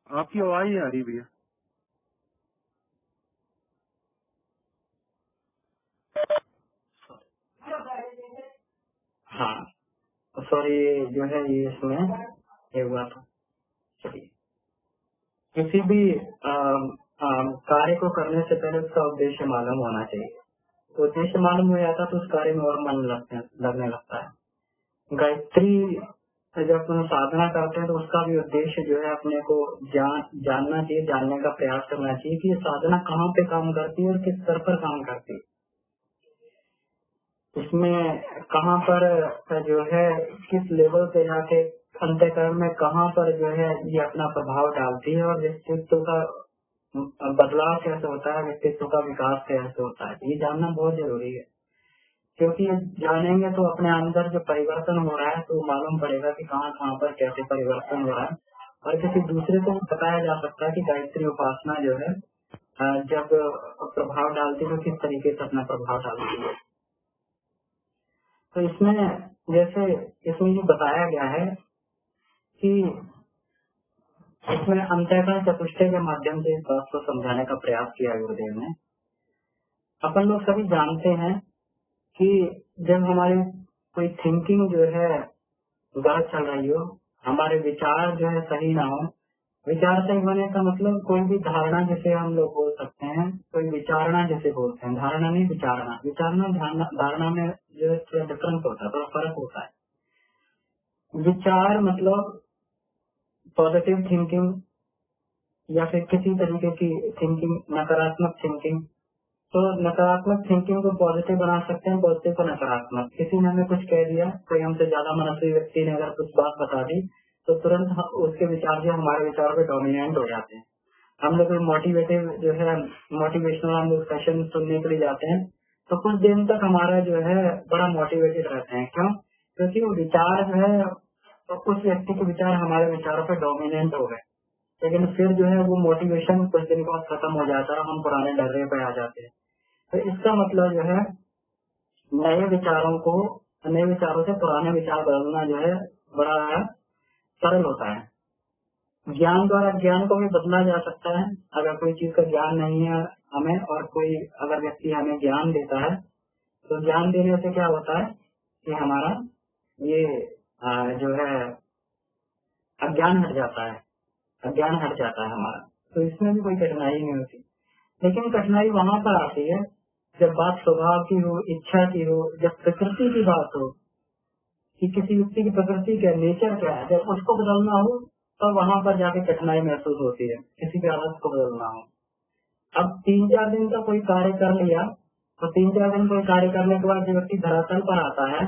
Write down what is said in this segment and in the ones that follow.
आपकी आवाज नहीं आ रही भैया। हाँ सॉरी, जो है ये इसमें ये हुआ था। चलिए, किसी भी कार्य को करने से पहले उसका उद्देश्य मालूम होना चाहिए। तो उद्देश्य मालूम हो जाता तो उस कार्य में और मन लगने लगता है। गायत्री जब हम साधना करते हैं तो उसका भी उद्देश्य जो है अपने को जानना चाहिए, जानने का प्रयास करना चाहिए कि ये साधना कहाँ पे काम करती है और किस स्तर पर काम करती है, इसमें कहाँ पर जो है किस लेवल पे जाके अंतःकरण में कहाँ पर जो है ये अपना प्रभाव डालती है और व्यक्तित्व का बदलाव कैसे होता है, व्यक्तित्व का विकास कैसे होता है, ये जानना बहुत जरूरी है। क्योंकि जानेंगे तो अपने अंदर जो परिवर्तन हो रहा है तो मालूम पड़ेगा कि कहाँ कहाँ पर कैसे परिवर्तन हो रहा है, और किसी दूसरे को बताया जा सकता है कि गायत्री उपासना जो है जब प्रभाव डालती है तो किस तरीके से अपना प्रभाव डालती है। तो इसमें जैसे इसमें ये बताया गया है कि इसमें अंतःकरण चतुष्टय के माध्यम से इस बात को समझाने का प्रयास किया गुरुदेव ने। अपन लोग सभी जानते हैं कि जब हमारी कोई थिंकिंग जो है गलत चल रही हो, हमारे विचार जो है सही ना हो, विचार सही होने का मतलब कोई भी धारणा जैसे हम लोग बोल सकते हैं, कोई विचारणा जैसे बोलते हैं, धारणा नहीं विचारणा, विचारणा धारणा में जो है डिफरेंस होता है, थोड़ा फर्क होता है। विचार मतलब पॉजिटिव थिंकिंग या फिर किसी तरीके की थिंकिंग, नकारात्मक थिंकिंग। तो नकारात्मक थिंकिंग को पॉजिटिव बना सकते हैं, पॉजिटिव को नकारात्मक। किसी ने हमें कुछ कह दिया, कोई हमसे ज्यादा मनस्वी व्यक्ति ने अगर कुछ बात बता दी तो तुरंत उसके विचार जो हमारे विचार पे डोमिनेंट हो जाते हैं। हम लोग मोटिवेटिव जो है मोटिवेशनल हम लोग सेशन सुनने के लिए जाते हैं तो कुछ दिन तक हमारा जो है बड़ा मोटिवेटेड रहते हैं। क्यों? क्योंकि वो विचार जो है तो उस व्यक्ति के विचार हमारे विचारों पे डोमिनेंट हो गए, लेकिन फिर जो है वो मोटिवेशन कुछ दिन बाद खत्म हो जाता है, हम पुराने डर्रे पे आ जाते हैं। तो इसका मतलब जो है नए विचारों से पुराने विचार बदलना जो है बड़ा सरल होता है। ज्ञान द्वारा ज्ञान को भी बदला जा सकता है। अगर कोई चीज का ज्ञान नहीं है हमें और कोई अगर व्यक्ति हमें ज्ञान देता है तो ज्ञान देने से क्या होता है कि हमारा ये जो है अज्ञान हट जाता है, अज्ञान हट जाता है हमारा। तो इसमें भी कोई कठिनाई नहीं होती। लेकिन कठिनाई वहां पर आती है जब बात स्वभाव की हो, इच्छा की हो, जब प्रकृति की बात हो कि किसी व्यक्ति की प्रकृति क्या, नेचर क्या है, जब उसको बदलना हो तब वहां पर जाके कठिनाई महसूस होती है, किसी की आदत को बदलना हो। अब 3-4 दिन का कोई कार्य कर लिया तो 3-4 दिन कोई कार्य करने के बाद जो व्यक्ति धरातल पर आता है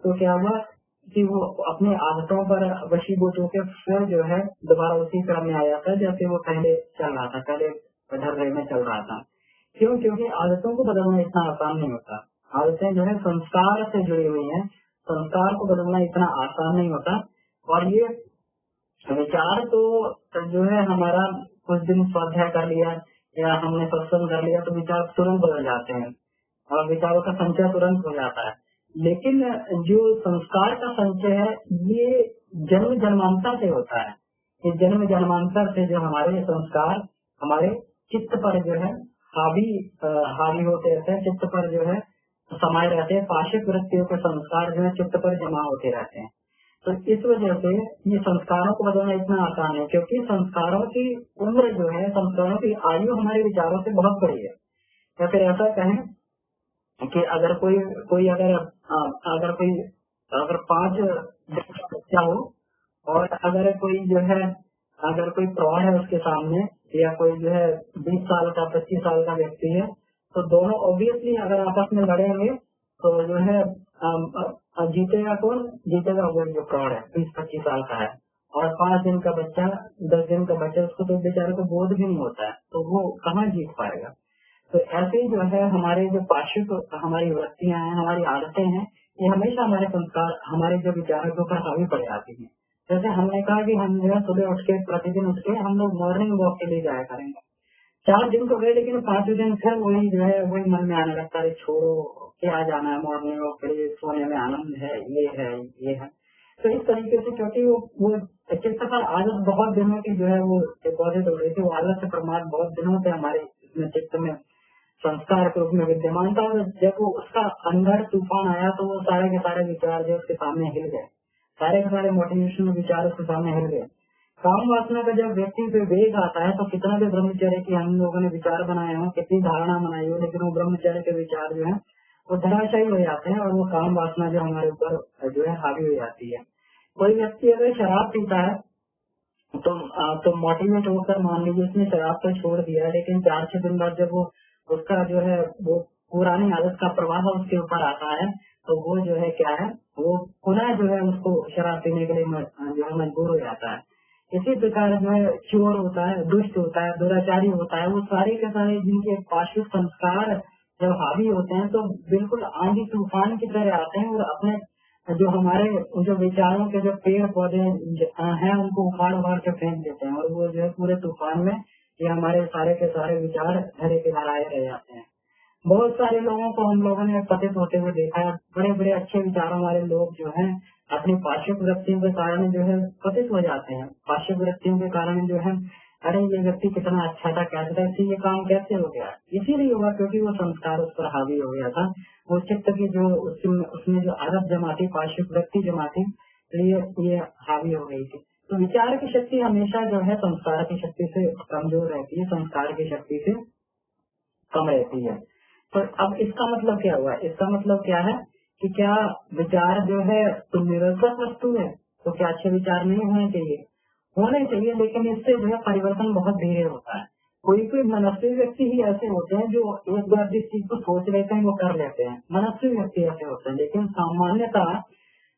तो क्या हुआ कि वो अपनी आदतों पर वशीभूत होकर फिर जो है दोबारा उसी क्रम में आ जाता है जैसे वो पहले चल रहा था, पहले ढर्रे में चल रहा था। क्यों? क्योंकि आदतों को बदलना इतना आसान नहीं होता। आदतें जो है संस्कार से जुड़ी हुई हैं, संस्कार को बदलना इतना आसान नहीं होता। और ये विचार तो जो है हमारा कुछ दिन स्वाध्याय कर लिया या हमने सत्संग कर लिया तो विचार तुरंत बदल जाते हैं और विचारों का संचय तुरंत हो जाता है। लेकिन जो संस्कार का संचय है ये जन्म जन्मांतर से होता है। ये जन्म जन्मांतर से जो हमारे संस्कार हमारे चित्त पर जो है हावी होते रहते हैं, चित्त पर जो है समाये रहते हैं। पाशिक वृत्तियों के संस्कार जो है चित्त पर जमा होते रहते हैं। तो इस वजह से ये संस्कारों को बदलना इतना आसान है, क्योंकि संस्कारों की उम्र जो है, संस्कारों की आयु हमारे विचारों से बहुत बड़ी है। या फिर ऐसा कहें कि अगर कोई अगर 5 बच्चा हो और अगर कोई प्रौढ़ है उसके सामने या कोई जो है 20 साल का 25 साल का व्यक्ति है तो दोनों ऑब्वियसली अगर आपस में लड़ेंगे तो जो है जीतेगा कौन? जीतेगा वो जो प्रौढ़ है 20-25 साल का है। और 5 दिन का बच्चा 10 दिन का बच्चा, उसको तो बेचारे को बोध भी नहीं होता है, तो वो कहाँ जीत पाएगा। तो ऐसे ही जो है हमारे जो पाशिक हमारी वृत्तियां हैं, हमारी आदतें हैं, ये हमेशा हमारे संस्कार हमारे जो विचारों के ऊपर हावी पड़ जाती है। जैसे हमने कहा कि हम जो है सुबह उठ के प्रतिदिन उठ के हम लोग मॉर्निंग वॉक के लिए जाया करेंगे। 4 दिन तो गए लेकिन 5वें दिन फिर वही जो है वही मन में आने लगता है, छोड़ो क्या जाना है मॉर्निंग वॉक के लिए, सोने में आनंद है, ये है। तो इस तरीके से क्योंकि वो चित्त पर आदत बहुत दिनों की जो है वो डिपॉजिट हो रही थी, वो आदत से प्रमाद बहुत दिनों से हमारे इसमें चित्त में संस्कार के रूप में विद्यमान था। और जब वो उसका अंदर तूफान आया तो वो सारे के सारे विचार जो उसके सामने हिल गए, सारे के सारे मोटिवेशनल विचार उसके सामने हिल गए। काम वासना का जब व्यक्ति पे वेग आता है तो कितना भी ब्रह्मचर्य की हम लोगों ने विचार बनाए हो, कितनी धारणा बनाई हो, लेकिन वो ब्रह्मचर्य के विचार जो है वो धराशायी हो जाते हैं और वो काम वासना जो हमारे ऊपर जो है हावी हो जाती है। कोई व्यक्ति अगर शराब पीता है तो मोटिवेट होकर मान लीजिए उसने शराब तो छोड़ दिया है, लेकिन 4-6 दिन बाद जब वो उसका जो है वो पुरानी आदत का प्रभाव उसके ऊपर आता है तो वो जो है क्या है, वो पुनः जो है उसको शराब पीने के लिए जो है मजबूर हो जाता है। इसी प्रकार जो है चोर होता है, दुष्ट होता है, दुराचारी होता है, वो सारे के सारे जिनके पार्श्व संस्कार जब हावी होते हैं तो बिल्कुल आंधी तूफान की तरह आते हैं और अपने जो हमारे जो विचारों के जो पेड़ पौधे हैं उनको उखाड़ उखाड़ के फेंक देते हैं और वो जो है पूरे तूफान में ये हमारे सारे के सारे विचार धरे के धराए रह जाते हैं। बहुत सारे लोगों को हम लोगों ने पतित होते हुए देखा है, बड़े बड़े अच्छे विचारों वाले लोग जो हैं अपनी पार्श्व वृत्तियों के कारण जो है पतित हो जाते हैं। पार्श्व वृत्तियों के कारण जो है अरे ये व्यक्ति कितना अच्छा था, कैसे था, इससे ये काम कैसे हो गया, इसीलिए हुआ क्योंकि वो संस्कार उस पर हावी हो गया था। वो चित्त की जो उसमें जो आदत जमा थी, पार्श्व वृत्ति जमा थी, तो ये हावी हो गई थी। तो विचार की शक्ति हमेशा जो है संस्कार की शक्ति से कमजोर रहती है, संस्कार की शक्ति से कम रहती है। तो अब इसका मतलब क्या हुआ, इसका मतलब क्या है कि क्या विचार जो है तो निरर्थक वस्तु है, तो क्या अच्छे विचार नहीं होने चाहिए, होने चाहिए, लेकिन इससे जो है परिवर्तन बहुत धीरे होता है। कोई कोई मनस्वी व्यक्ति ही ऐसे होते हैं जो एक बार जिस चीज को सोच लेते हैं वो कर लेते हैं, मनस्वी व्यक्ति ऐसे होते हैं। लेकिन सामान्यतः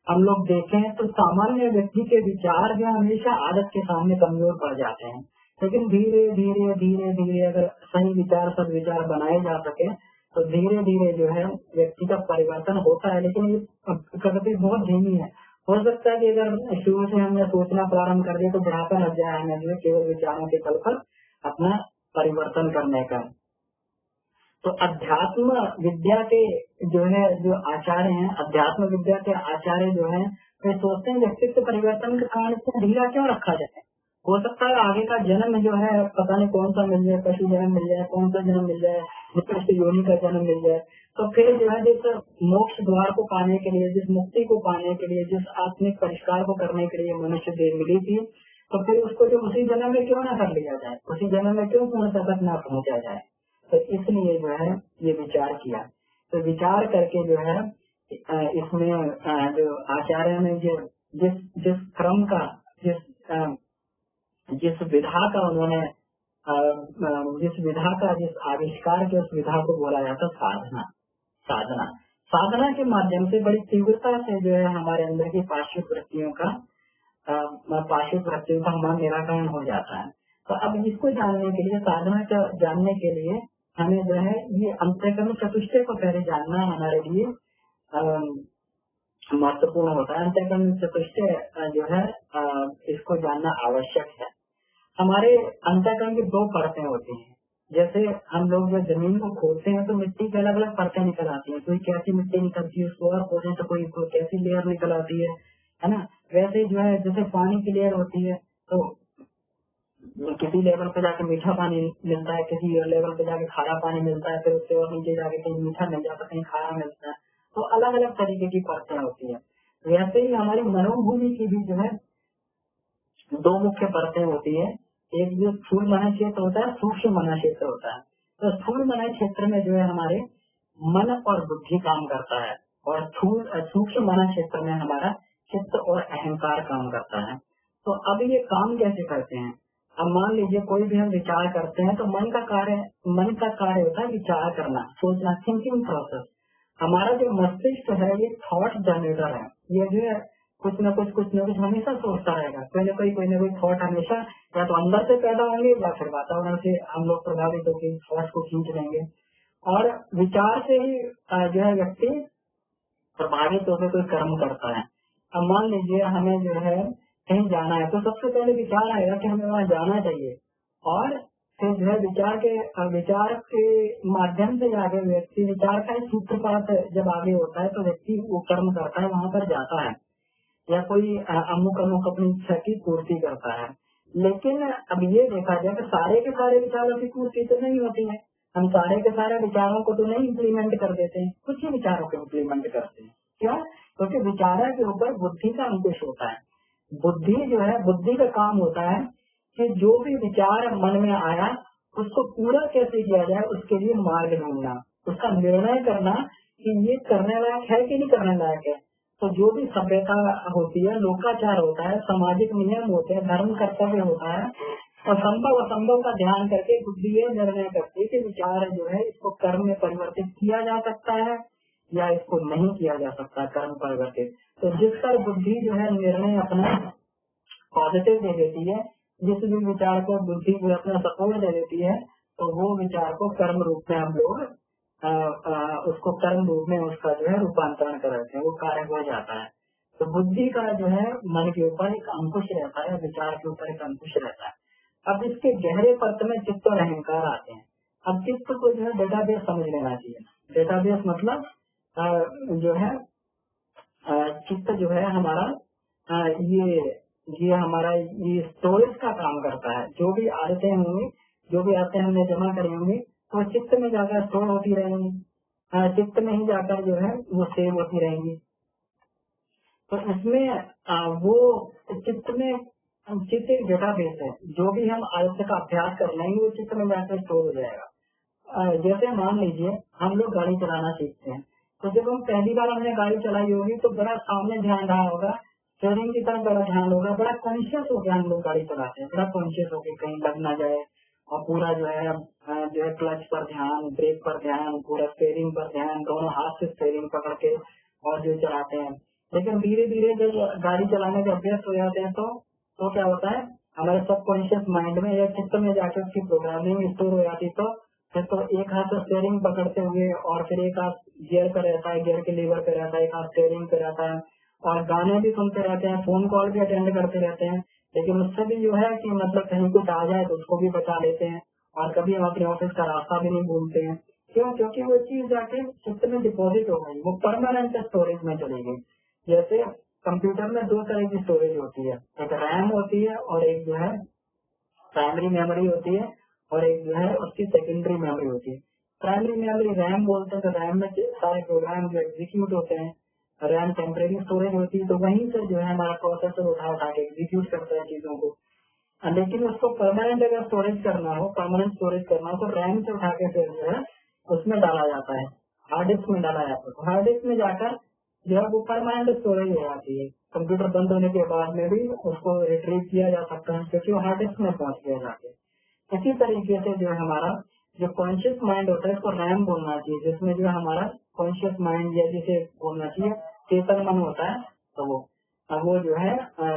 हम लोग देखें तो सामान्य व्यक्ति के विचार जो हमेशा आदत के सामने कमजोर पड़ जाते हैं। लेकिन धीरे धीरे धीरे धीरे अगर सही विचार सदविचार बनाए जा सके तो धीरे धीरे जो है व्यक्ति का परिवर्तन होता है, लेकिन ये प्रगति बहुत धीमी है। हो सकता है कि अगर शुरू से हमने सोचना प्रारंभ कर दिया तो बुढ़ापा लग जाए हमें जो है केवल विचारों के बल पर अपना परिवर्तन करने का। तो अध्यात्म विद्या के जो है जो आचार्य हैं, अध्यात्म विद्या के आचार्य जो हैं वे सोचते हैं व्यक्तित्व परिवर्तन के कारण इसको ढीला क्यों रखा जाए। हो सकता है आगे का जन्म जो है पता नहीं कौन सा मिल जाए, पशु जन्म मिल जाए, कौन सा जन्म मिल जाए, निकृष्ट योनि का जन्म मिल जाए, तो फिर जो है जिस मोक्ष द्वार को पाने के लिए, जिस मुक्ति को पाने के लिए, जिस आत्मिक परिष्कार को करने के लिए मनुष्य देह मिली थी, तो फिर उसको जो उसी जन्म में क्यों ना कर लिया जाए, उसी जन्म में क्यों पूर्णता तक न पहुंचा जाए। तो इसलिए जो है ये विचार किया। तो विचार करके जो है इसमें जो आचार्य ने जो जिस जिस क्रम का जिस विधा का उन्होंने जिस आविष्कार के उस विधा को बोला जाता साधना। साधना साधना के माध्यम से बड़ी तीव्रता से जो है हमारे अंदर की पार्श्व वृत्तियों का हमारा निराकरण हो जाता है। तो अब इसको जानने के लिए, साधना का जानने के लिए हमें जो है ये अंतःकरण चतुष्टय को पहले जानना हमारे लिए महत्वपूर्ण होता है। अंतःकरण चतुष्टय जो है इसको जानना आवश्यक है। हमारे अंतःकरण की 2 परतें होती हैं। जैसे हम लोग जो जमीन को खोदते हैं तो मिट्टी की अलग अलग परतें निकल आती है, कोई कैसी मिट्टी निकलती है, उसको और खोदें तो कोई कैसी लेयर निकल आती है ना। वैसे जो है जैसे पानी की लेयर होती है तो किसी लेवल पे जाके मीठा पानी मिलता है, किसी लेवल पे जाके खारा पानी मिलता है, फिर उससे और नीचे जाके कहीं मीठा मिल जाता है, कहीं खारा मिलता है। तो अलग अलग तरीके की परतें होती है। वैसे ही हमारी मनोभूमि की भी जो है 2 मुख्य परतें होती है। एक जो स्थूल मन क्षेत्र होता है, सूक्ष्म मन क्षेत्र होता है। तो स्थूल मन क्षेत्र में जो है हमारे मन और बुद्धि काम करता है और सूक्ष्म मन क्षेत्र में हमारा चित्त और अहंकार काम करता है। तो अब ये काम कैसे करते हैं। अब मान लीजिए कोई भी हम विचार करते हैं तो मन का कार्य होता है विचार करना, सोचना, थिंकिंग प्रोसेस। हमारा जो मस्तिष्क है ये थॉट जनरेटर है। ये जो है कुछ न कुछ हमेशा सोचता रहेगा, कोई न कोई थॉट हमेशा या तो अंदर से पैदा होंगे या फिर वातावरण से हम लोग प्रभावित होकर थॉट को खींच लेंगे। और विचार से ही जो है व्यक्ति प्रभावित होकर कोई कर्म करता है। अब मान लीजिए हमें जो है कहीं जाना है तो सबसे पहले विचार आएगा कि हमें वहाँ जाना चाहिए, और फिर जो है विचार के माध्यम से आगे व्यक्ति विचार का सूत्रपात जब आगे होता है तो व्यक्ति वो कर्म करता है, वहाँ पर जाता है। या कोई अमुक अमुक अपनी इच्छा की पूर्ति करता है। लेकिन अब ये देखा जाए कि सारे के सारे विचारों की पूर्ति तो नहीं होती है। हम सारे के सारे विचारों को तो नहीं इम्प्लीमेंट कर देते हैं, कुछ ही विचारों को इम्प्लीमेंट करते हैं। क्यों? क्योंकि विचार के ऊपर बुद्धि का अंकुश होता है। बुद्धि जो है, बुद्धि का काम होता है कि जो भी विचार मन में आया उसको पूरा कैसे किया जाए, उसके लिए मार्ग ढूंढना, उसका निर्णय करना कि ये करने लायक है कि नहीं करने लायक है। तो जो भी सभ्यता होती है, लोकाचार होता है, सामाजिक नियम होते हैं, धर्म कर्तव्य होता है, और संभव असंभव का ध्यान करके बुद्धि ये निर्णय करती है कि विचार जो है इसको कर्म में परिवर्तित किया जा सकता है या इसको नहीं किया जा सकता कर्म परिवर्तित। तो जिस पर बुद्धि जो है निर्णय अपना पॉजिटिव दे देती है, जिस भी विचार को बुद्धि जो अपना सपोर्ट दे देती है, तो वो विचार को कर्म रूप में हम लोग उसको कर्म रूप में उसका जो है रूपांतरण करते हैं, वो कार्य हो जाता है। तो बुद्धि का जो है मन के ऊपर एक अंकुश रहता है, विचार के ऊपर एक अंकुश रहता है। अब इसके गहरे परत में चित्त और अहंकार आते हैं। अब चित्त को जो है डेटाबेस समझ लेना चाहिए। डेटाबेस मतलब जो है चित्त जो है हमारा ये हमारा ये स्टोरेज का काम करता है। जो भी आदतें होंगी, जो भी आदतें हमने जमा करी होंगी, वो चित्त में जाकर स्टोर होती रहेंगी, चित्त में ही जाकर जो है वो सेव होती रहेंगी। तो इसमें वो चित्त में चित्त एक डेटाबेस है। जो भी हम आदत का अभ्यास कर लेंगे वो चित्त में जाकर स्टोर हो जाएगा। जैसे मान लीजिए हम लोग गाड़ी चलाना सीखते हैं, तो जब हम पहली बार हमने गाड़ी चलाई होगी तो बड़ा सामने ध्यान रहा होगा, स्टीयरिंग की तरफ बड़ा ध्यान होगा, बड़ा कॉन्शियस होकर हम लोग गाड़ी चलाते हैं, बड़ा कॉन्शियस होकर कहीं लग ना जाए, और पूरा जो है क्लच पर ध्यान, ब्रेक पर ध्यान, पूरा स्टीयरिंग पर ध्यान, दोनों हाथ से स्टीयरिंग पकड़ के और जो चलाते हैं। लेकिन धीरे धीरे जब गाड़ी चलाने के अभ्यास हो जाते हैं तो क्या होता है, हमारे सबकॉन्शियस माइंड में या चित्त में जाकर उसकी प्रोग्रामिंग स्टोर हो जाती है। तो एक हाथ से स्टीयरिंग पकड़ते हुए और फिर एक हाथ गियर पे रहता है, गियर के लीवर पे रहता है, एक हाथ स्टीयरिंग पे रहता है, और गाने भी सुनते रहते हैं, फोन कॉल भी अटेंड करते रहते हैं। लेकिन उससे भी जो है कि मतलब कहीं कुछ आ जाए तो उसको भी बचा लेते हैं, और कभी हम अपने ऑफिस का रास्ता भी नहीं भूलते हैं। क्यों? क्योंकि वो चीज जाके चित्त में डिपॉजिट हो गई, वो परमानेंट स्टोरेज में चली गई। जैसे कंप्यूटर में दो तरह की स्टोरेज होती है, एक रैम होती है और एक जो है प्राइमरी मेमोरी होती है, और एक जो है उसकी सेकेंडरी मेमोरी होती है। प्राइमरी मेमोरी रैम बोलते हैं, तो रैम में सारे प्रोग्राम जो एग्जीक्यूट होते हैं। रैम टेम्परेरी स्टोरेज होती है, तो वहीं से जो है हमारा प्रोसेसर उठा के एग्जीक्यूट करता है चीजों को। लेकिन उसको परमानेंट अगर स्टोरेज करना हो, परमानेंट स्टोरेज करना हो, तो रैम से उठा के फिर जो है उसमें डाला जाता है, हार्ड डिस्क में डाला जाता है। तो हार्ड डिस्क में जाकर जो है वो परमानेंट स्टोरेज हो जाती है। कंप्यूटर बंद होने के बाद में भी उसको रिट्रीव किया जा सकता है, क्योंकि वो हार्ड डिस्क में पहुंच गया जाके। इसी तरीके से जो है हमारा जो कॉन्शियस माइंड होता है, इसको रैम बोलना चाहिए, जिसमें जो हमारा कॉन्शियस माइंड या जिसे बोलना चाहिए चेतन मन होता है, तो वो जो है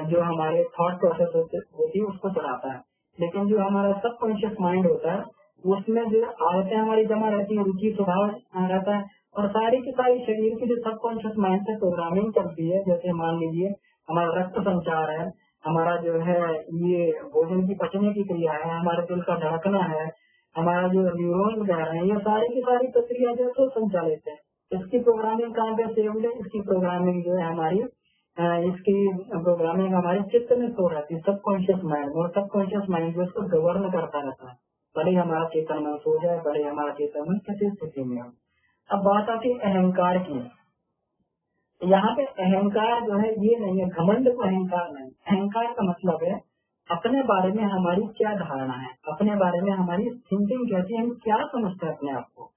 जो हमारे थॉट प्रोसेस होती है उसको चलाता है। लेकिन जो हमारा सब कॉन्शियस माइंड होता है उसमें जो आदतें हमारी जमा रहती है, रुचि स्वभाव रहता है, और सारी की सारी शरीर की जो सब कॉन्शियस माइंड से प्रोग्रामिंग चलती है। जैसे मान लीजिए हमारा रक्त संचार है, हमारा जो है ये भोजन की पचने की क्रिया है, हमारे दिल का धड़कना है, हमारा जो न्यूरॉन वगैरह है, ये सारी की सारी प्रक्रिया जो है तो संचालित है। इसकी प्रोग्रामिंग कहाँ पे सेव्ड है? इसकी प्रोग्रामिंग जो है हमारी इसकी प्रोग्रामिंग हमारे चित्त में सो रहती है, सबकॉन्शियस माइंड, और सबकॉन्शियस माइंड जो उसको गवर्न करता रहता है, भले ही हमारा चेतन मन सो जाए, भले ही हमारा चेतन मन किसी स्थिति में हो। अब बात आती है अहंकार की। यहाँ पे अहंकार जो है ये नहीं है, घमंड को अहंकार नहीं। अहंकार का मतलब है अपने बारे में हमारी क्या धारणा है, अपने बारे में हमारी थिंकिंग कैसी है, हम क्या समझते हैं अपने आप को।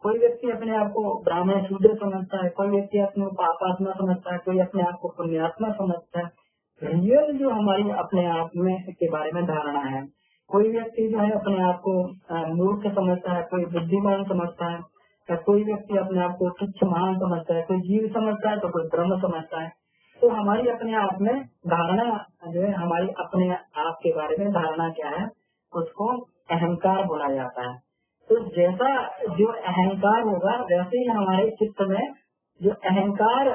कोई व्यक्ति अपने आप को ब्राह्मण शूद्र समझता है, कोई व्यक्ति अपने पापात्मा समझता है, कोई अपने आप को पुण्यात्मा समझता है। रियल जो हमारी अपने आप में के बारे में धारणा है, कोई व्यक्ति जो है अपने आप को मूर्ख समझता है, कोई बुद्धिमान समझता है, कोई व्यक्ति अपने आप को तुच्छ महान समझता है, कोई जीव समझता है, तो कोई ब्रह्म समझता है। तो हमारी अपने आप में धारणा जो है, हमारी अपने आप के बारे में धारणा क्या है, उसको अहंकार बोला जाता है। तो जैसा जो अहंकार होगा वैसे ही हमारे चित्त में जो अहंकार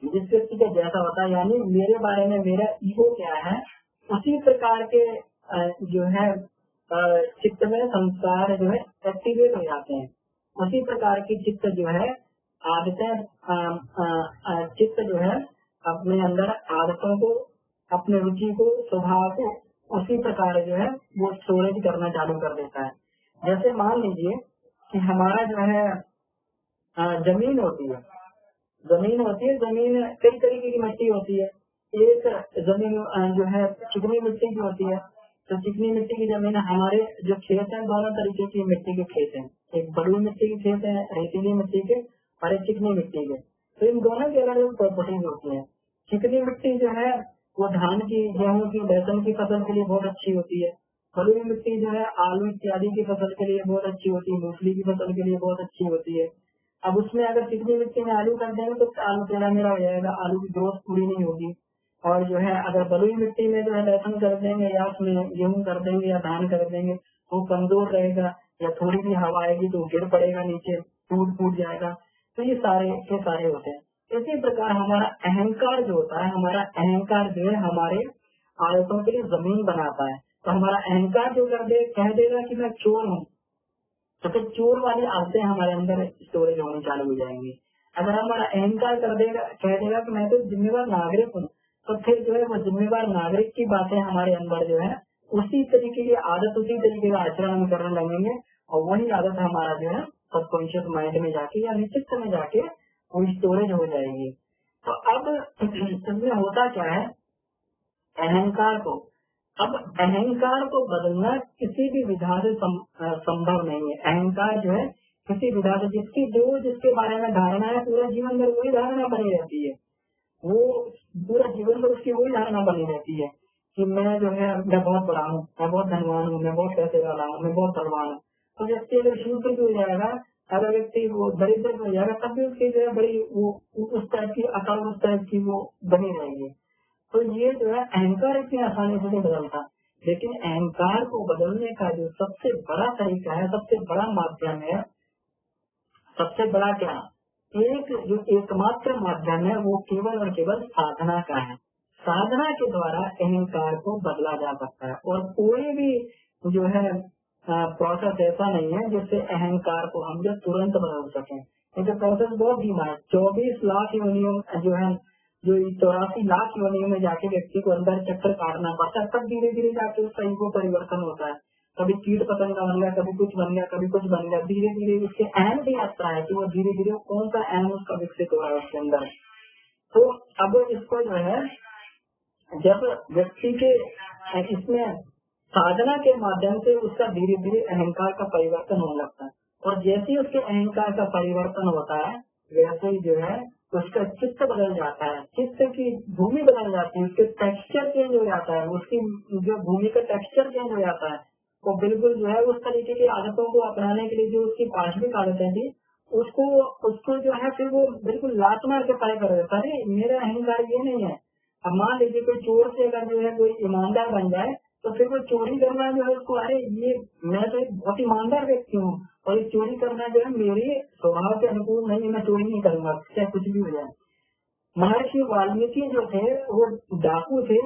जिस व्यक्ति का जैसा होता है, यानी मेरे बारे में मेरा ईगो क्या है, उसी प्रकार के जो है चित्त में संस्कार जो है एक्टिवेट हो जाते हैं। उसी प्रकार की चित्त जो है आदतें चित्त जो है अपने अंदर आदतों को, अपने रुचि को, स्वभाव को उसी प्रकार जो है वो स्टोरेज करना चालू कर देता है। जैसे मान लीजिए कि हमारा जो है जमीन होती है, जमीन कई तरीके की मिट्टी होती है। एक जमीन जो है चिकनी मिट्टी की होती है, तो चिकनी मिट्टी की जमीन हमारे जो खेत हैं दोनों तरीके की मिट्टी के खेत हैं, एक बलुई मिट्टी के खेत है, रेतीली मिट्टी के, और एक चिकनी मिट्टी के। तो इन दोनों की अलग अलग प्रॉपर्टीज होती है। चिकनी मिट्टी जो है वो धान की, गेहूं की, लहसुन की फसल के लिए बहुत अच्छी होती है। बलुई मिट्टी जो है आलू इत्यादि की फसल के लिए बहुत अच्छी होती है, मूंगफली की फसल के लिए बहुत अच्छी होती है। अब उसमें अगर चिकनी मिट्टी में आलू कर देंगे तो आलू टेढ़ा मेढ़ा हो जाएगा, आलू की ग्रोथ पूरी नहीं होगी। और जो है अगर बलुई मिट्टी में जो है लहसुन कर देंगे या उसमें गेहूं कर देंगे या धान कर देंगे, वो कमजोर रहेगा, या थोड़ी भी हवा आएगी तो गिर पड़ेगा नीचे, टूट फूट जाएगा। तो ये सारे के सारे होते हैं। इसी प्रकार हमारा अहंकार जो होता है, हमारा अहंकार जो है हमारे आदतों के लिए जमीन बनाता है। तो हमारा अहंकार जो कह देगा कि मैं चोर हूँ, तो फिर चोर वाली आदतें हमारे अंदर स्टोरेज होनी चालू हो जाएंगी। अगर हमारा अहंकार कह देगा कि मैं तो जिम्मेवार नागरिक हूँ, तो फिर जो है वो जिम्मेवार नागरिक की बातें हमारे अंदर जो है उसी तरीके की आदत, उसी तरीके का आचरण हम करने लगेंगे, और वही आदत हमारा जो है सबकॉन्शियस माइंड में जाके या निश्चित में जाके वो स्टोरेज हो जाएगी। तो अब इसमें होता क्या है, अहंकार को, अब अहंकार को बदलना किसी भी विधा से संभव नहीं है। अहंकार जो है किसी विधा से, जिसके बारे में धारणा है पूरा जीवन भर वही धारणा बनी रहती है, वो पूरा जीवन भर उसकी वही धारणा बनी रहती है कि मैं जो है मैं बहुत बड़ा हूँ, मैं बहुत धनवान हूँ, मैं बहुत पैसे वाला हूँ, मैं बहुत बलवान हूँ। तो व्यक्ति अगर शूद्र भी हो जाएगा, अगर व्यक्ति वो दरिद्र हो जाएगा, तब भी उसकी जो है बड़ी वो उस टाइप की अकल, उस टाइप की वो बनी रहेगी। तो ये जो है अहंकार इतनी आसानी से नहीं बदलता, लेकिन अहंकार को बदलने का जो सबसे बड़ा तरीका है, सबसे बड़ा माध्यम है, सबसे बड़ा क्या, जो एकमात्र माध्यम है वो केवल और केवल साधना का है। साधना के द्वारा अहंकार को बदला जा सकता है, और कोई भी जो है प्रोसेस ऐसा नहीं है जिससे अहंकार को हम जो तुरंत बदल सकें। ये प्रोसेस बहुत धीमा है। 24 लाख योनियों जो है, जो 84 लाख योनियों में जाके व्यक्ति को अंदर चक्कर काटना पड़ता है, तब धीरे धीरे जाके उसका ईगो परिवर्तन होता है। कभी कीट पतंग बन गया, कभी कुछ बन गया, कभी कुछ बन गया, धीरे धीरे उसके अहम भी यात्रा है कि वो धीरे धीरे कौन सा अहम उसका विकसित हो रहा है उसके अंदर। तो अब इसको जो है जब व्यक्ति के इसमें साधना के माध्यम से उसका धीरे धीरे अहंकार का परिवर्तन होने लगता है, और जैसे ही उसके अहंकार का परिवर्तन होता है वैसे ही जो है उसका चित्त बदल जाता है, चित्त की भूमि बदल जाती है, उसके टेक्सचर चेंज हो जाता है, उसकी जो भूमि का टेक्सचर चेंज हो जाता है। वो बिल्कुल जो है उस तरीके की आदतों को अपनाने के लिए जो उसकी पार्श्विक आदतें थी उसको उसको जो है फिर वो बिल्कुल लात मार के पाए कर देता है, मेरा अहंकार ये नहीं है। अब मान लीजिए कोई चोर से अगर जो है कोई ईमानदार बन जाए, तो फिर वो चोरी करना जो है उसको, अरे ये मैं तो एक बहुत ईमानदार व्यक्ति हूँ और ये चोरी करना जो है मेरे स्वभाव के अनुकूल नहीं, मैं चोरी नहीं करूंगा चाहे कुछ भी हो जाए। महर्षि वाल्मीकि जो थे वो डाकू थे,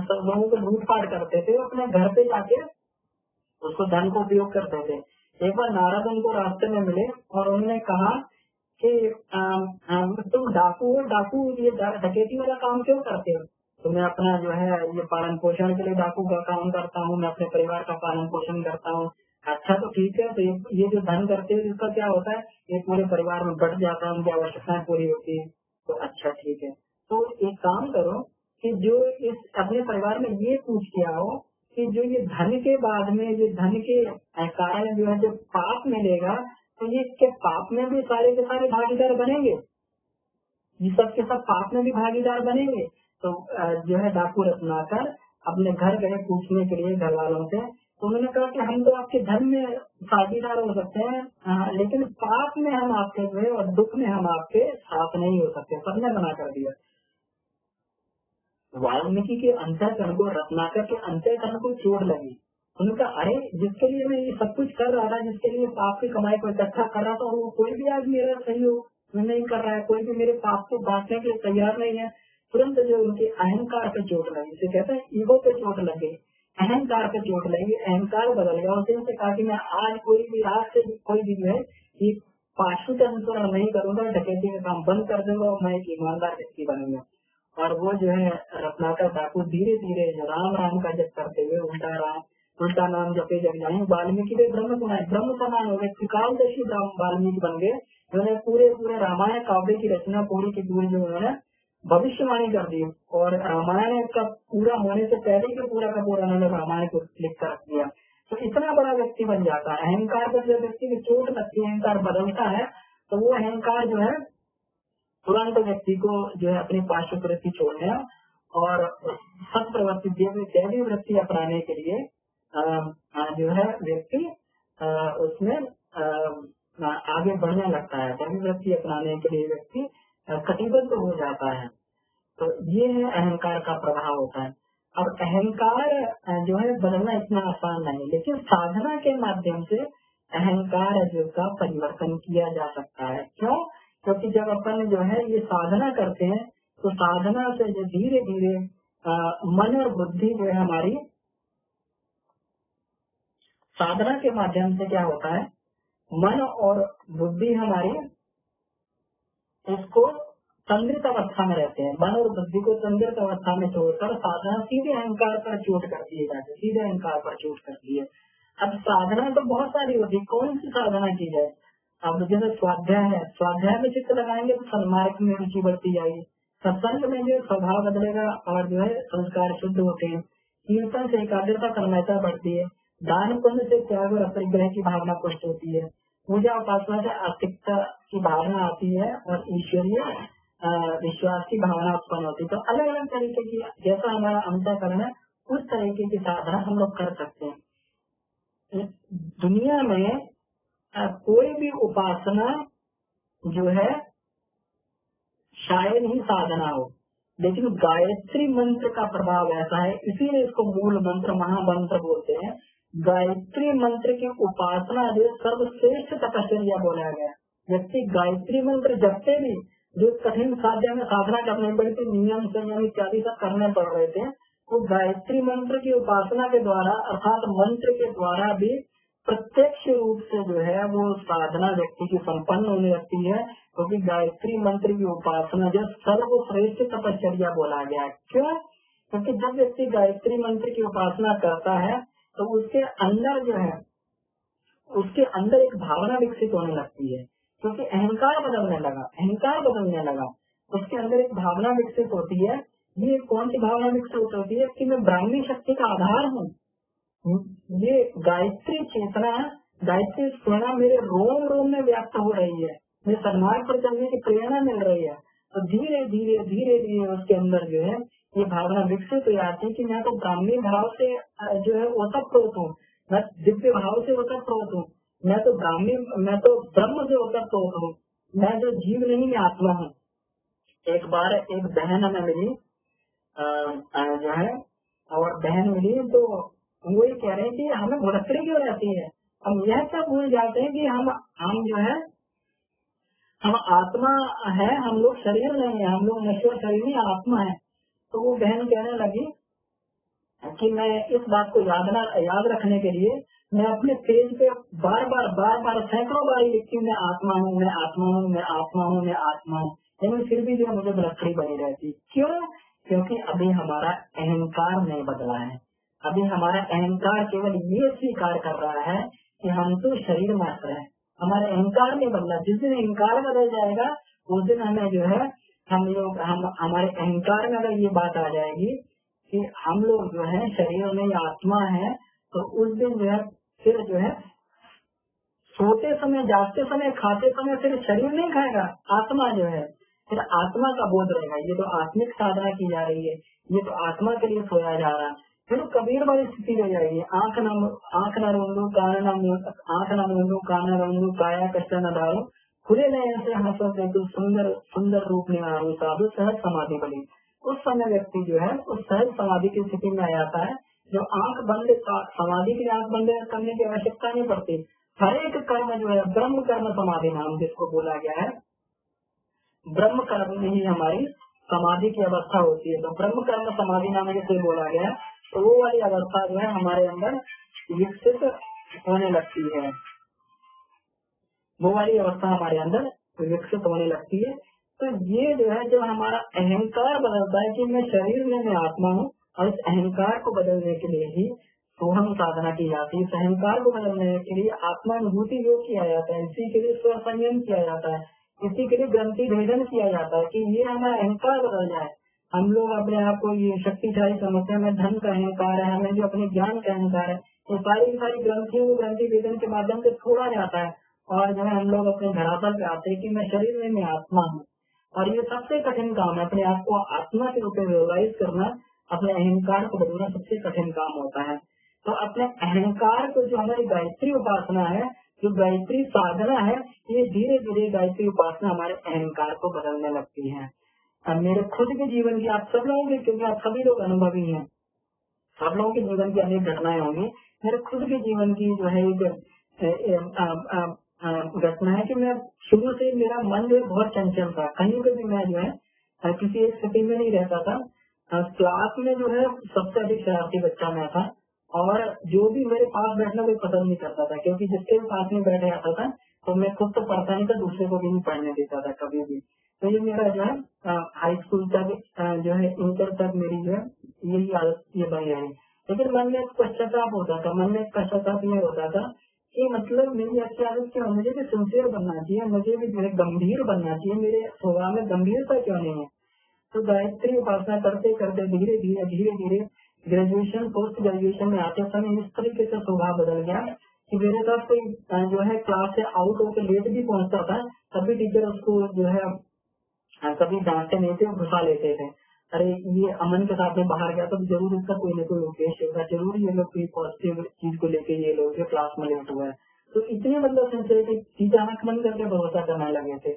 सब लोगों को लूटपाट करते थे, वो अपने घर पे जाके उसको धन को उपयोग करते थे। एक बार नारद उनको रास्ते में मिले और उन्होंने कहा कि तुम डाकू हो, डाकू ये डकैती वाला काम क्यों करते हो? तो मैं अपना जो है ये पालन पोषण के लिए डाकू का काम करता हूँ, मैं अपने परिवार का पालन पोषण करता हूँ। अच्छा तो ठीक है, तो ये जो धन करते हो इसका क्या होता है, ये पूरे परिवार में बढ़ जाता है, उनकी आवश्यकताएं पूरी होती है। तो अच्छा ठीक है, तो एक काम करो कि जो इस अपने परिवार में ये पूछ के आओ कि जो ये धन के बाद में, ये धन के कारण जो है जो पाप मिलेगा, तो ये इसके पाप में भी सारे के सारे भागीदार बनेंगे, ये सब के सब पाप में भी भागीदार बनेंगे। तो जो है डाकू रत्नाकर अपने घर गए पूछने के लिए घर वालों से, तो उन्होंने कहा कि हम तो आपके धन में भागीदार हो सकते हैं, लेकिन पाप में हम आपके हुए और दुख में हम आपके साथ नहीं हो सकते, सबने मना कर दिया। वाल्मीकि के अंतःकरण को, रत्नाकर के अंतःकरण को चोट लगी। उनका अरे जिसके लिए मैं ये सब कुछ कर रहा था, जिसके लिए पाप की कमाई को इकट्ठा कर रहा था, वो कोई भी आज मेरा सहयोग नहीं कर रहा है, कोई भी मेरे पाप को बांटने के लिए तैयार नहीं है। तुरंत जो उनके अहंकार पे चोट लगी, इसे कहते हैं ईगो पे चोट लग गई, अहंकार पे चोट लगी, अहंकार बदल गया। उसने कहा कि मैं आज से कोई भी जो है ये पाशुत अनुसरण नहीं करूंगा, डकैती का काम बंद कर दूंगा और मैं एक ईमानदार व्यक्ति बनूंगा। और वो जो है रत्नाकर डाकू धीरे धीरे राम राम का जप करते हुए उल्टा नाम जपे जग जाए। वाल्मीकि ने ब्रह्म सुनाए, ब्रह्म समान हो गए, त्रिकालदर्शी वाल्मीकि बन गए। उन्होंने पूरे पूरे रामायण काव्य की रचना पूरी की पूरी जो उन्होंने भविष्यवाणी कर दी, और रामायण का पूरा होने से पहले ही पूरा का पूरा उन्होंने रामायण को लिख कर रख दिया। तो इतना बड़ा व्यक्ति बन जाता है। अहंकार पर जब व्यक्ति की चोट लगती है, अहंकार बदलता है, तो वो अहंकार जो है तुरंत व्यक्ति को जो है अपनी पार्श्व वृत्ति छोड़ने और सत प्रवृत्ति दैवी वृत्ति अपनाने के लिए जो है व्यक्ति उसमें आगे बढ़ने लगता है। दैवी वृत्ति अपनाने के लिए व्यक्ति कटिबद्ध हो जाता है। तो ये है अहंकार का प्रभाव होता है। अब अहंकार जो है बदलना इतना आसान नहीं, लेकिन साधना के माध्यम से अहंकार जो का परिवर्तन किया जा सकता है। क्यों? क्योंकि जब अपन जो है ये साधना करते हैं, तो साधना से जो धीरे धीरे मन और बुद्धि जो है हमारी, साधना के माध्यम से क्या होता है, मन और बुद्धि हमारी इसको संग्रहित अवस्था में रहते हैं। मन और बुद्धि को संग्रहित अवस्था में छोड़कर साधना सीधे अहंकार पर चोट करती है, सीधे अहंकार पर चोट करती है। अब साधना तो बहुत सारी होती है, कौन सी साधना की जाए? अब जैसे स्वाध्याय है, स्वाध्याय में चित्त लगाएंगे तो सन्मार्ग में रुचि बढ़ती जाएगी, सत्संग में जो स्वभाव बदलेगा और जो है संस्कार शुद्ध होते हैं, कीर्तन से एकाग्रता कर्मठता बढ़ती है, दान पुण्य से त्याग और अपरिग्रह की भावना पुष्ट होती है, पूजा उपासना से आस्तिकता की भावना आती है और ईश्वरीय विश्वास की भावना उत्पन्न होती है। तो अलग अलग तरीके की, जैसा हमारा अंतःकरण है उस तरीके की साधना हम लोग कर सकते हैं। दुनिया में कोई भी उपासना जो है शायद ही साधना हो, लेकिन गायत्री मंत्र का प्रभाव ऐसा है, इसीलिए इसको मूल मंत्र महामंत्र बोलते हैं। गायत्री मंत्र की उपासना जो सर्वश्रेष्ठ तपस्या बोला गया। व्यक्ति गायत्री मंत्र जपते भी जो कठिन साध्य में साधना करने पड़ती, नियम संयम इत्यादि सब करने पड़ रहे थे, वो गायत्री मंत्र की उपासना के द्वारा अर्थात मंत्र के द्वारा भी प्रत्यक्ष रूप से जो है वो साधना व्यक्ति की संपन्न होने लगती है। क्योंकि गायत्री मंत्र की उपासना जो सर्वश्रेष्ठ तपस्या बोला गया। क्यों? क्योंकि जब व्यक्ति गायत्री मंत्र की उपासना करता है तो उसके अंदर जो है उसके अंदर एक भावना विकसित होने लगती है, क्योंकि अहंकार बदलने लगा, उसके अंदर एक भावना विकसित होती है। ये कौन सी भावना विकसित होती है? कि मैं ब्राह्मी शक्ति का आधार हूँ। ये गायत्री चेतना, गायत्री स्मरणा मेरे रोम रोम में व्याप्त हो रही है, मेरे सन्मार्ग पर चलने की प्रेरणा मिल रही है। तो धीरे धीरे उसके अंदर जो है ये भावना विकसित हो जाती है कि मैं तो ब्राह्मी भाव से जो है ओतप्रोत हूँ, मैं दिव्य भाव से ओतप्रोत हूँ, मैं तो ब्रह्म से ओतप्रोत हूँ, मैं जो जीव नहीं मैं आत्मा हूँ। एक बार एक बहन हमें मिली जो है, और बहन मिली तो वो ये कह रहे हैं कि हमें भुलक्कड़ी क्यों रहती है। हम यह क्या भूल जाते हैं कि हम जो है हम आत्मा है, हम लोग शरीर नहीं है, हम लोग नश्वर शरीर नहीं आत्मा है। तो वो बहन कहने लगी कि मैं इस बात को याद रखने के लिए मैं अपने पेज पे बार बार सैकड़ों बार लिखती हूँ, मैं आत्मा हूँ, मैं आत्मा हूँ, मैं आत्मा हूँ, मैं आत्मा हूँ, लेकिन फिर भी जो मुझे भुलक्कड़ी बनी रहती। क्यों? क्योंकि अभी हमारा अहंकार नहीं बदला है। अभी हमारा अहंकार केवल ये स्वीकार कर रहा है कि हम तो शरीर मात्र है, हमारा अहंकार नहीं बदला। जिस दिन अहंकार बदल जाएगा उस दिन हमें जो है हमारे अहंकार में अगर ये बात आ जाएगी कि हम लोग जो है शरीर में आत्मा है, तो उस दिन जो है फिर जो है सोते समय, जागते समय, खाते समय फिर शरीर नहीं खाएगा, आत्मा जो है फिर आत्मा का बोध रहेगा। ये तो आत्मिक साधना की जा रही है, ये तो आत्मा के लिए सोया जा रहा है। फिर कबीर वाली स्थिति हो जाएगी, आंख न रोंदू कान न रोंदू काया कष्ट न धारू, खुले नयन से हंसो देखो सुंदर सुंदर रूप निहारू साधु सहज समाधि बनी। उस समय व्यक्ति जो है उस सहज समाधि की स्थिति में आ जाता है, जो आंख बंद, समाधि की आंख बंद करने की आवश्यकता नहीं पड़ती। हर एक कर्म जो है ब्रह्म कर्म समाधि नाम जिसको बोला गया है, ब्रह्म कर्म में ही हमारी समाधि की अवस्था होती है। तो ब्रह्म कर्म समाधि नाम जिसे बोला गया, तो वो वाली अवस्था जो है हमारे अंदर विकसित होने लगती है, वो वाली अवस्था हमारे अंदर विकसित होने लगती है। तो ये जो है जब हमारा अहंकार बदलता है कि मैं शरीर में मैं आत्मा हूँ, और इस अहंकार को बदलने के लिए ही सोहम साधना की जाती है। इस अहंकार को बदलने के लिए आत्मानुभूति योग किया जाता है, इसी के लिए स्वसंयम किया जाता है, इसी के लिए ग्रंथि भेदन किया जाता है कि ये हमारा अहंकार बदल जाए। हम लोग अपने आप को ये शक्तिशाली समझते हैं, हमें धन का अहंकार है, हमें जो अपने ज्ञान का अहंकार है, ये सारी की सारी ग्रंथियों को ग्रंथि भेदन के माध्यम से छोड़ा जाता है। और जो है हम लोग अपने धरातल पे आते हैं कि मैं शरीर में मैं आत्मा हूँ। और ये सबसे कठिन काम है, अपने आप को आत्मा के रूप में रियलाइज करना, अपने अहंकार को बदलना सबसे कठिन काम होता है। तो अपने अहंकार को, जो हमारी गायत्री उपासना है, जो गायत्री साधना है, ये धीरे धीरे गायत्री उपासना हमारे अहंकार को बदलने लगती है। अब मेरे खुद के जीवन की, आप सब लोगों की, क्योंकि आप सभी लोग अनुभवी हैं, सब लोगों के जीवन की अनेक घटनाएं होंगी। मेरे खुद के जीवन की जो है एक घटना है कि मैं शुरू से मेरा मन जो है बहुत चंचल था। कहीं पे भी मैं जो है किसी एक स्थिति में नहीं रहता था। क्लास में जो है सबसे अधिक शरारती बच्चा मैं था, और जो भी मेरे पास बैठना कोई पसंद नहीं करता था, क्योंकि जिसके भी पास में बैठे आता था तो मैं खुद तो पढ़ता नहीं था, दूसरे को भी नहीं पढ़ने देता था कभी भी। तो ये मेरा जो है हाई स्कूल तक जो है इंटर तक मेरी जो है यही आदत ये बनी रही। लेकिन मन में एक पश्चाताप होता था, मन में एक पश्चाताप ये होता था कि मतलब मेरी अच्छी आदत क्यों, मुझे भी सिंसियर बनना चाहिए, मुझे भी जो है गंभीर बनना चाहिए, मेरे स्वभाव में गंभीरता क्यों नहीं है। तो गायत्री उपासना करते करते धीरे धीरे ग्रेजुएशन पोस्ट ग्रेजुएशन में आते समय इस तरीके से स्वभाव बदल गया कि मेरे साथ कोई जो है क्लास से आउट होकर लेट भी पहुंचता था, तभी टीचर उसको जो है कभी डांटते नहीं थे, घुसा लेते थे। अरे ये अमन के साथ में बाहर गया तो जरूर इसका कोई न कोई उद्देश्य होगा, जरूर ये लोग कोई पॉजिटिव चीज को लेके ये लोग क्लास में लेट हुआ है। तो इतने मतलब सिंसियरिटी चीज आंख बंद करके भरोसा करने लगे थे।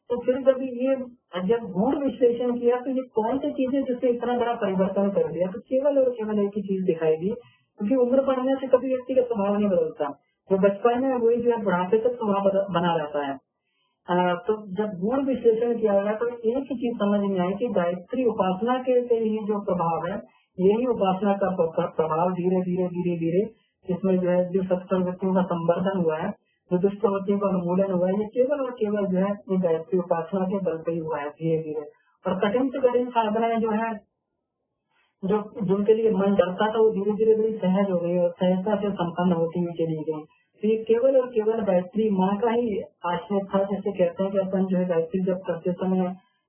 तो फिर कभी ये जब गूढ़ विश्लेषण किया तो ये कौन सी चीजें जिससे इतना बड़ा परिवर्तन कर दिया, तो केवल और केवल एक ही चीज दिखाई दी, क्योंकि उम्र बढ़ने से कभी व्यक्ति का स्वभाव नहीं बदलता, जो बचपन में वही जो है बुढ़ापे तक स्वभाव बना रहता है। तो जब गूढ़ विश्लेषण किया गया तो एक ही चीज समझ में आई कि गायत्री उपासना के ही जो प्रभाव है, यही उपासना का प्रभाव धीरे धीरे इसमें जो है जो सत्संग व्यक्तियों का संवर्धन हुआ है, जो दुष्ट वृत्तियों का उन्मूलन हुआ है, ये केवल और केवल जो है ये गायत्री उपासना के बल पे ही हुआ है धीरे धीरे। और कठिन से कठिन साधनाएं जो है, जो जिनके लिए मन डरता था, वो धीरे धीरे बड़ी सहज हो गई और सहजता से संपन्न होती हुई चली गई। तो ये केवल और केवल गायत्री माँ का ही आश्रय था। जैसे कहते हैं कि अपन जो है गायत्री जब करते समय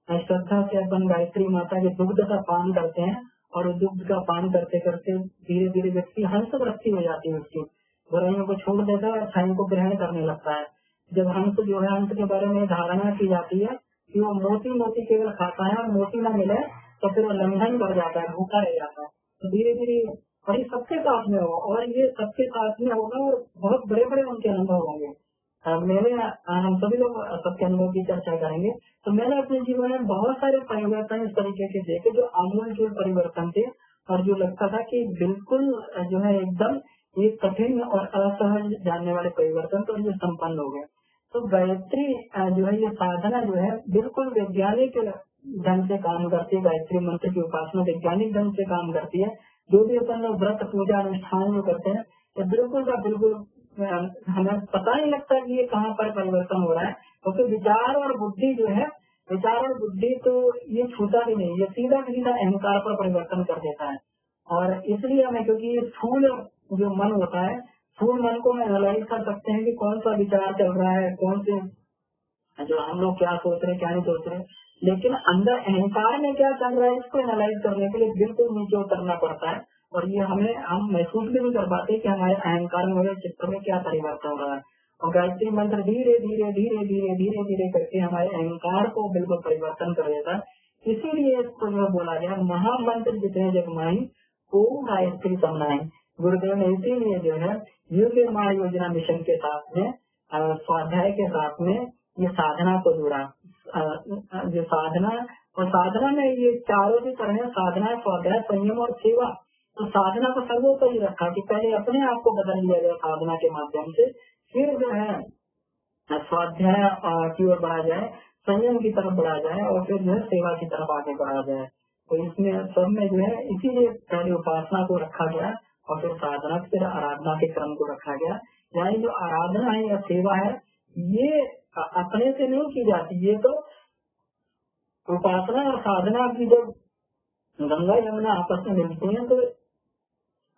श्रद्धा से अपन गायत्री माता के दुग्ध का पान करते हैं, और दुग्ध का पान करते करते धीरे धीरे व्यक्ति हंस वृत्ति हो जाती है, उसकी बुराइयों को छोड़ देता है और अच्छाइयों को ग्रहण करने लगता है। जब हंस जो है, हंस के बारे में धारणा की जाती है कि वो मोती मोती केवल खाता है और मोती न मिले तो फिर वो लंघन कर जाता है, भूखा रह जाता है। तो धीरे धीरे और ये सबके साथ में होगा, और ये सबके साथ में होगा, और बहुत बड़े बड़े उनके अनुभव होंगे। हम सभी लोग सबके अनुभव की चर्चा करेंगे। तो मैंने अपने जीवन में बहुत सारे परिवर्तन इस तरीके के देखे जो आमूल परिवर्तन थे, और जो लगता था कि बिल्कुल जो है एकदम ये कठिन और असहज जानने वाले परिवर्तन, तो ये संपन्न हो गए। तो गायत्री जो है ये साधना जो है बिल्कुल वैज्ञानिक ढंग से काम करती है। गायत्री मंत्र की उपासना वैज्ञानिक ढंग से काम करती है। जो भी अपन लोग व्रत पूजा अनुष्ठान जो करते हैं, तो बिल्कुल का बिल्कुल हमें पता नहीं लगता कि ये कहाँ पर परिवर्तन हो रहा है, क्योंकि विचार और बुद्धि जो है, विचार और बुद्धि तो ये छूता भी नहीं, ये सीधा अहंकार पर परिवर्तन कर देता है। और इसलिए हमें, क्योंकि ये स्थूल जो मन होता है, स्थूल मन को हम एनालाइज कर सकते हैं कि कौन सा विचार चल रहा है, कौन से जो हम लोग क्या सोच रहे हैं क्या नहीं सोच रहे, लेकिन अंदर अहंकार में क्या चल रहा है इसको एनालाइज करने के लिए बिल्कुल नीचे उतरना पड़ता है। और ये हम महसूस भी नहीं कर पाते कि हमारे अहंकार में हमारे चित्त में क्या परिवर्तन हो रहा है। और गायत्री मंत्र धीरे धीरे करके हमारे अहंकार को बिल्कुल परिवर्तन कर देता है। इसीलिए इसको जो बोला गया महामंत्र जितने जग माई ओम गायत्री समनाई। गुरुदेव ने इसीलिए जो है योग निर्माण योजना मिशन के साथ में स्वाध्याय के साथ में ये साधना को जुड़ा। जो साधना और साधना में ये चारों जो तरह साधना, स्वाध्याय, संयम और सेवा, तो साधना को सर्वोपरि रखा कि पहले अपने आप को बदल लिया जाए साधना के माध्यम से, फिर जो है स्वाध्याय की ओर बढ़ा जाए, संयम की तरफ बढ़ा जाए, और फिर जो है सेवा की तरफ आगे बढ़ा जाए। तो इसमें सब में जो है इसीलिए पहले उपासना को रखा गया और फिर साधना, फिर आराधना के क्रम को रखा गया। यानी जो आराधना है या सेवा है, ये अपने से नहीं की जाती, ये तो उपासना और साधना की जब गंगा यमुना आपस में मिलती हैं तो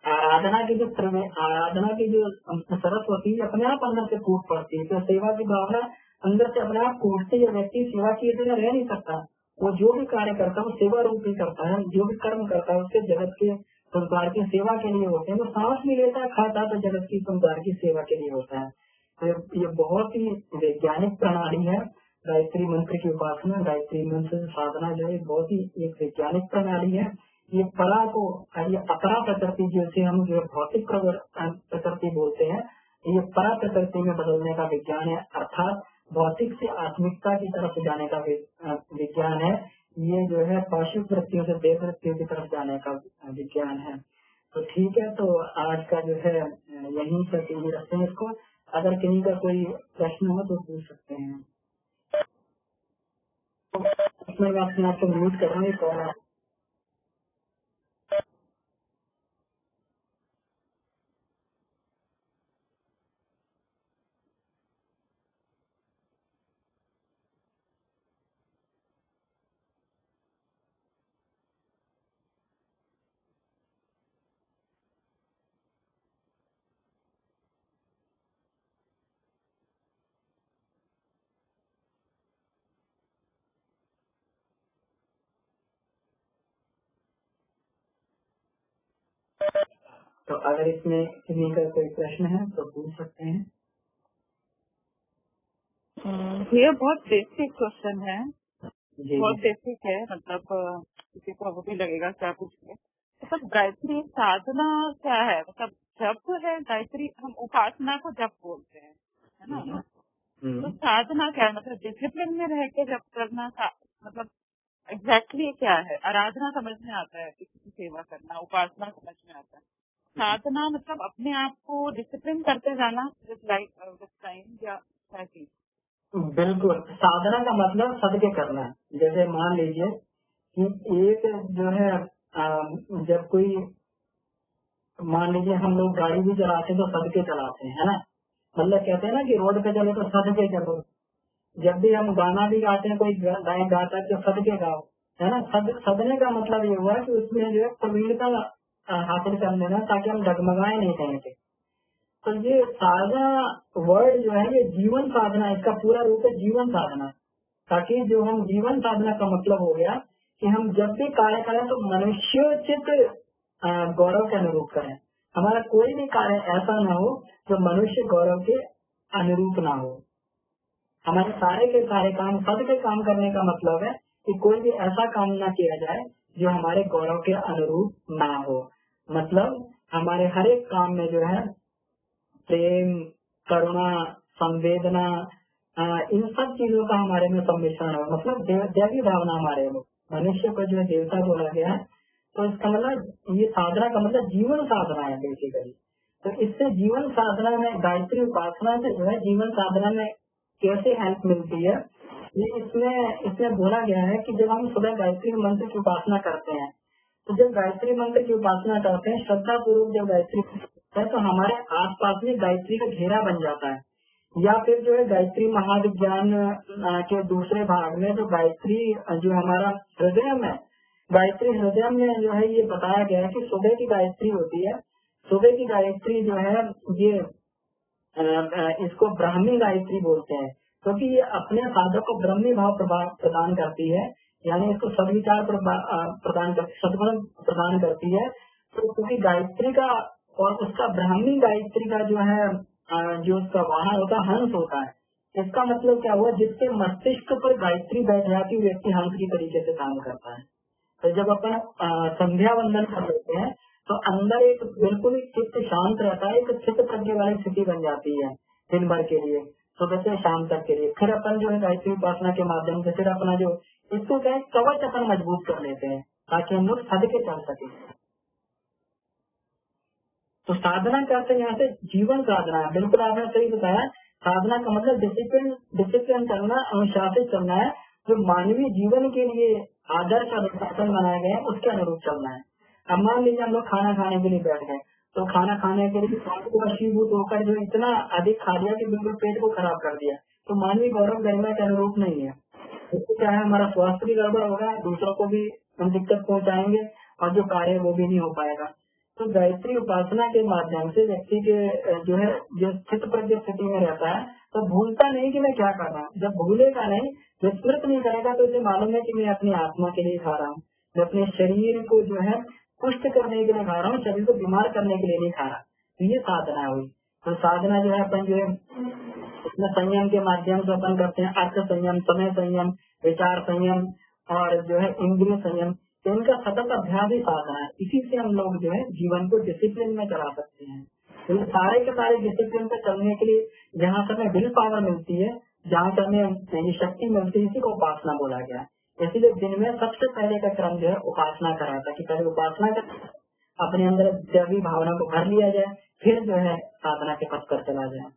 आराधना की जो सरस्वती अपने आप अंदर से फूट पड़ती है। तो सेवा की भावना अंदर से अपने आप फूटती है। व्यक्ति सेवा किए बिना रह नहीं सकता। वो जो भी कार्य करता है वो सेवा रूप ही करता है। जो भी कर्म करता है उसके जगत के संसार की सेवा के लिए होते हैं। वो सांस भी लेता है, खाता है, तो जगत की संसार की सेवा के लिए होता है। तो ये बहुत ही वैज्ञानिक प्रणाली है गायत्री मंत्र की उपासना। गायत्री मंत्र साधना जो है बहुत ही एक वैज्ञानिक प्रणाली है। ये परा को, ये अपरा प्रकृति जैसे हम जो भौतिक प्रकृति बोलते हैं, ये परा प्रकृति में बदलने का विज्ञान है। अर्थात भौतिक से आत्मिकता की तरफ जाने का विज्ञान है। ये जो है पशु वृत्तियों से देव वृत्तियों की तरफ जाने का विज्ञान है। तो ठीक है, तो आज का जो है यहीं तक ही रखते हैं इसको। अगर किसी का कोई प्रश्न हो तो पूछ सकते हैं। मैं अपने आप को म्यूट कर रहा हूँ। तो अगर इसमें किसी का कोई प्रश्न है तो पूछ सकते हैं। ये बहुत बेसिक क्वेश्चन है, जी बहुत बेसिक है। मतलब किसी को वो भी लगेगा क्या कुछ है। मतलब गायत्री साधना क्या है? मतलब जप है गायत्री, हम उपासना को जप बोलते हैं, है ना? तो साधना क्या है? मतलब डिसिप्लिन में रह के जप करना, मतलब एग्जैक्टली क्या है? आराधना समझ में आता है, किसी की सेवा करना, उपासना समझ में आता है। साधना मतलब अपने आप को डिसिप्लिन करते जाना विद टाइम, या क्या चीज? बिल्कुल, साधना का मतलब सदके करना है। जैसे मान लीजिए कि एक जो है जब कोई, मान लीजिए हम लोग गाड़ी भी चलाते हैं तो सदके चलाते हैं, है ना। मतलब कहते हैं ना कि रोड पे चले तो सदके चलो। जब भी हम गाना भी गाते हैं, कोई गायक गाता है तो सदके गाओ, है ना। सदने का मतलब ये हुआ कि उसमें जो है प्रवीणता हासिल कर लेना, ताकि हम डगमगाए नहीं कहीं पे। तो ये साधना वर्ड जो है ये जीवन साधना, इसका पूरा रूप है जीवन साधना। ताकि जो हम जीवन साधना का मतलब हो गया कि हम जब भी कार्य करें तो मनुष्योचित गौरव के अनुरूप करें। हमारा कोई भी कार्य ऐसा ना हो जो मनुष्य गौरव के अनुरूप ना हो। हमारे सारे के सारे काम, सद के काम करने का मतलब है कि कोई भी ऐसा काम ना किया जाए जो हमारे गौरव के अनुरूप ना हो। मतलब हमारे हर एक काम में जो है प्रेम, करुणा, संवेदना, इन सब चीजों का हमारे में सम्मिश्रण है। मतलब दैवी भावना हमारे में, मनुष्य को जो है देवता बोला गया है। तो इसका मतलब ये साधना का मतलब जीवन साधना है बेसिकली। तो इससे जीवन साधना में, गायत्री उपासना से जो है जीवन साधना में कैसे हेल्प मिलती है, ये इसमें बोला गया है कि जब हम सुबह गायत्री मंत्र की उपासना करते हैं, तो जब गायत्री मंत्र की उपासना करते हैं श्रद्धा पूर्वक, जब गायत्री है तो हमारे आसपास में गायत्री का घेरा बन जाता है। या फिर जो है गायत्री महाविज्ञान के दूसरे भाग में जो गायत्री जो हमारा हृदय में, गायत्री हृदय में जो है ये बताया गया है कि सुबह की गायत्री होती है। सुबह की गायत्री जो है ये इसको ब्राह्मी गायत्री बोलते हैं, क्योंकि ये अपने साधक को ब्रह्मी भाव प्रदान करती है। यानी इसको सदविचार सद्गुण प्रदान करती है। तो क्योंकि गायत्री का और उसका ब्राह्मी गायत्री का जो है जो उसका वाहन होता है हंस होता है। इसका मतलब क्या हुआ, जिसके मस्तिष्क पर गायत्री बैठ जाती व्यक्ति हंस की तरीके से काम करता है। तो जब अपन संध्या वंदन कर लेते हैं तो अंदर एक बिल्कुल ही चित्त शांत रहता है, एक चित्त प्रज्ञा वाली स्थिति बन जाती है दिन भर के लिए, सुबह से शाम तक के लिए। फिर अपन जो है गायत्री उपासना के माध्यम से फिर अपना जो इसको क्या है कवच अपन मजबूत कर लेते हैं, ताकि हम लोग सद के चल सके। तो साधना करते यहाँ से जीवन साधना है। बिल्कुल आपने सही बताया। साधना का मतलब डिसिप्लिन करना, अनुशासित चलना है। जो मानवीय जीवन के लिए आदर्श अनुशासन बनाए गए हैं उसके अनुरूप चलना है। अब मान लीजिए हम लोग खाना खाने के लिए बैठ गए, तो खाना खाने के लिए स्वाद को वशीभूत होकर जो इतना अधिक खा लिया कि बिल्कुल पेट को खराब कर दिया, तो मानवीय गौरव गरिमा के अनुरूप नहीं है। इससे क्या है, हमारा स्वास्थ्य भी गड़बड़ होगा, दूसरों को भी हम दिक्कत पहुंचाएंगे और जो कार्य है वो भी नहीं हो पाएगा। तो गायत्री उपासना के माध्यम से व्यक्ति के जो है, जो स्थित प्रज्ञ स्थिति में रहता है, तो भूलता नहीं कि मैं क्या कर रहा हूँ। जब भूलेगा नहीं, विस्मृत नहीं करेगा, तो इसे मालूम है कि मैं अपनी आत्मा के लिए खा रहा हूँ, मैं अपने शरीर को जो है पुष्ट करने के लिए खा रहा हूँ, शरीर को बीमार करने के लिए नहीं खा रहा। तो ये साधना हुई। तो साधना जो है अपन जो है इसमें संयम के माध्यम से अपन करते हैं, अर्थ संयम, समय संयम, विचार संयम और जो है इंद्रिय संयम। तो इनका सतत अभ्यास ही साधना है। इसी से हम लोग जो है जीवन को डिसिप्लिन में चला सकते हैं। तो ये सारे के सारे डिसिप्लिन पे चलने के लिए जहाँ से हमें विल पावर मिलती है, जहाँ से हमें ये शक्ति मिलती है, इसी को उपासना बोला गया है। इसीलिए दिन में सबसे पहले का क्रम जो है उपासना करा था, कि पहले उपासना कर अपने अंदर दैवी भावना को भर लिया जाए, फिर जो है साधना के पथ पर चला जाए।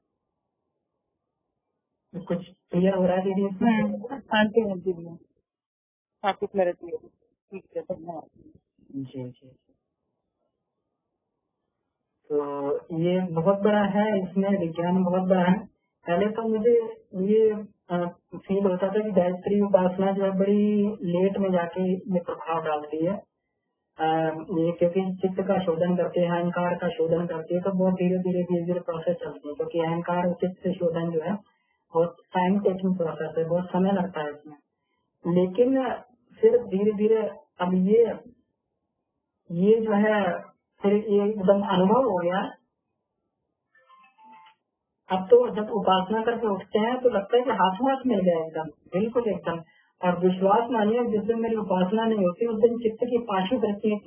कुछ क्लियर हो रहा है दीदी इसमें? हाँ जी काफी क्लैरिटी है। ठीक है, धन्यवाद। जी जी। तो ये बहुत बड़ा है, इसमें विज्ञान बहुत बड़ा है। पहले तो मुझे ये फील होता था कि गायत्री उपासना जो है बड़ी लेट में जाके ये प्रभाव डालती है। ये क्योंकि चित्त का शोधन करती है, अहंकार का शोधन करती है, तो बहुत धीरे धीरे प्रोसेस चलती है। क्योंकि अहंकार चित्त से शोधन जो है बहुत टाइम टेकिंग प्रोसेस है, बहुत समय लगता है इसमें। लेकिन फिर धीरे धीरे अब ये जो है फिर ये एकदम अनुभव हो गया। अब तो जब उपासना करके उठते हैं तो लगता है कि हाथों हाथ मिल गया एकदम, बिल्कुल एकदम। और विश्वास मानिए, जिस दिन मेरी उपासना नहीं होती उस दिन चित्त की पांचवी वृत्तियां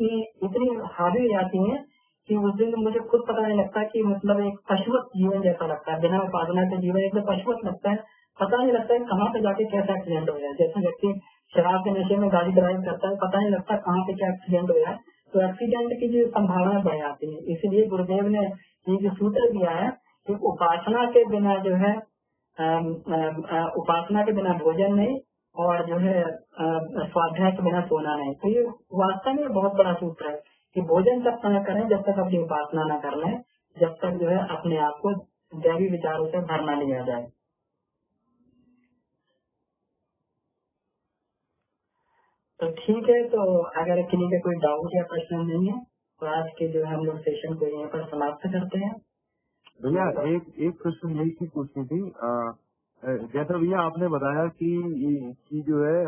इतनी हावी हो जाती हैं कि उस दिन मुझे खुद पता नहीं लगता, कि मतलब एक पशुवत जीवन जैसा लगता है। बिना उपासना के जीवन एकदम पशुवत लगता है, पता नहीं लगता है कहाँ पे जाके कैसा एक्सीडेंट हो जाए। जैसे व्यक्ति शराब के नशे में गाड़ी ड्राइव करता है, पता नहीं लगता कहाँ पे क्या एक्सीडेंट हो जाए, तो एक्सीडेंट की जो संभावना बढ़ जाती है। इसलिए गुरुदेव ने ये जो सूत्र दिया है कि उपासना के बिना जो है उपासना के बिना भोजन नहीं, और जो है स्वाध्याय के बिना सोना नहीं। तो ये वास्तव में बहुत बड़ा सूत्र है कि भोजन तब तक करें जब तक अपनी उपासना न कर लें, जब तक जो है अपने आप को दैवी विचारों से भरना लिया जाए। तो ठीक है, तो अगर किसी का कोई डाउट या प्रश्न नहीं है तो आज के जो है हम लोग सेशन को यहीं पर समाप्त करते हैं। भैया एक प्रश्न यही चीज पूछनी थी। जैसा भैया आपने बताया कि जो है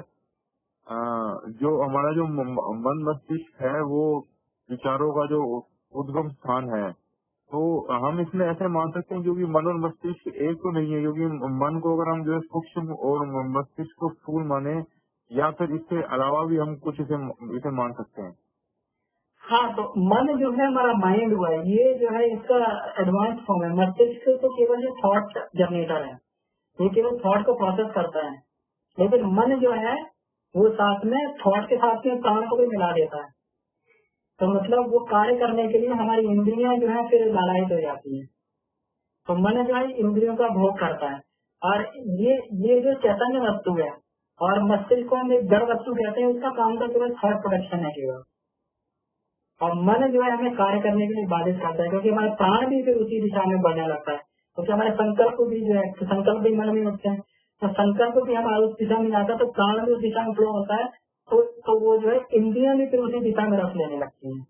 जो हमारा जो मन मस्तिष्क है वो विचारों का जो उद्गम स्थान है, तो हम इसमें ऐसे मान सकते हैं क्योंकि मन और मस्तिष्क एक तो नहीं है, क्योंकि मन को अगर हम जो है सूक्ष्म और मस्तिष्क को स्थूल माने, या फिर इसके अलावा भी हम कुछ इसे मान सकते हैं। हाँ, तो मन जो है हमारा माइंड हुआ है, ये जो है इसका एडवांस फॉर्म है। मस्तिष्क तो केवल ये थॉट जनरेटर है, ये केवल थॉट को प्रोसेस करता है। लेकिन मन जो है वो साथ में थॉट के साथ में प्राण को भी मिला देता है। तो मतलब वो कार्य करने के लिए हमारी इंद्रियां जो है फिर लालायित हो जाती है। तो मन जो है इंद्रियों का भोग करता है, और ये जो चैतन्य वस्तु है और मस्तिष्क को हम एक जड़ वस्तु कहते हैं, उसका काम तो केवल थॉट प्रोडक्शन है केवल। और मन जो है हमें कार्य करने के लिए बाधित करता है, क्योंकि हमारे प्राण भी फिर उसी दिशा में बढ़ने लगता है। क्योंकि हमारे संकल्प भी जो है, संकल्प भी मन में होते हैं, तो संकल्प भी हमारा उस दिशा में जाता है, तो प्राण भी उस दिशा में फ्लो होता है। तो वो जो है इंद्रियां भी फिर उसी दिशा में रख लेने लगती हैं।